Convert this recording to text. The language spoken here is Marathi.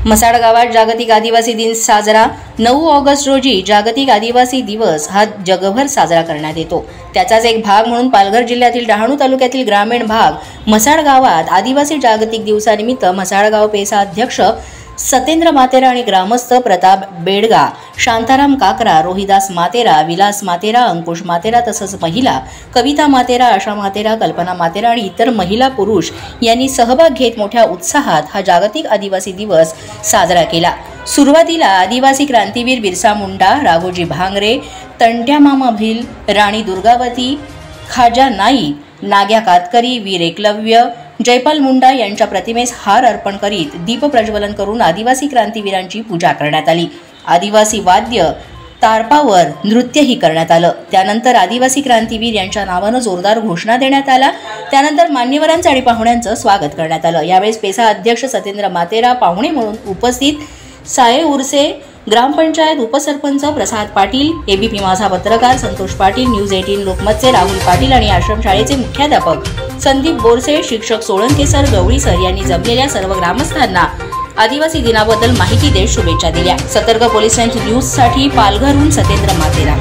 म्हसाड गावात जागतिक आदिवासी दिन साजरा। 9 ऑगस्ट रोजी जागतिक आदिवासी दिवस हा जगभर साजरा करण्यात येतो। त्याचाच एक भाग म्हणून पालघर जिल्ह्यातील डहाणू तालुक्यातील ग्रामीण भाग म्हसाड गावात आदिवासी जागतिक दिवसानिमित्त म्हसाड गाव पेसा अध्यक्ष सतेंद्र मातेरा आणि ग्रामस्थ प्रताप बेडगा, शांताराम काकरा, रोहिदास मातेरा, विलास मातेरा, अंकुश मातेरा तसंच महिला कविता मातेरा, आशा मातेरा, कल्पना मातेरा आणि इतर महिला पुरुष यांनी सहभाग घेत मोठ्या उत्साहात हा जागतिक आदिवासी दिवस साजरा केला। सुरुवातीला आदिवासी क्रांतीवीर बिरसा मुंडा, राघोजी भांगरे, तंट्या मामा भिल, राणी दुर्गावती, खाजा नाईक, नाग्या कातकरी, वीर एकलव्य, जयपाल मुंडा यांच्या प्रतिमेस हार अर्पण करीत दीप प्रज्वलन करून आदिवासी क्रांतीवीरांची पूजा करण्यात आली। आदिवासी वाद्य तारपावर नृत्यही करण्यात आलं। त्यानंतर आदिवासी क्रांतीवीर यांच्या नावानं जोरदार घोषणा देण्यात आला। त्यानंतर मान्यवरांचं आणि पाहुण्यांचं स्वागत करण्यात आलं। यावेळी पेसा अध्यक्ष सतेंद्र मातेरा पाहुणे म्हणून उपस्थित, साये उर्से ग्रामपंचायत उपसरपंच प्रसाद पाटील, एबीपी माझा पत्रकार संतोष पाटील, न्यूज 18 लोकमतचे राहुल पाटील आणि आश्रमशाळेचे मुख्याध्यापक संदीप बोरसे, शिक्षक सोळंके सर, गवळी सर यांनी जमलेल्या सर्व ग्रामस्थांना आदिवासी दिनाबद्दल माहिती देत शुभेच्छा दिल्या। सतर्क पोलीस न्यूजसाठी पालघरहून सतेंद्र मातेरा।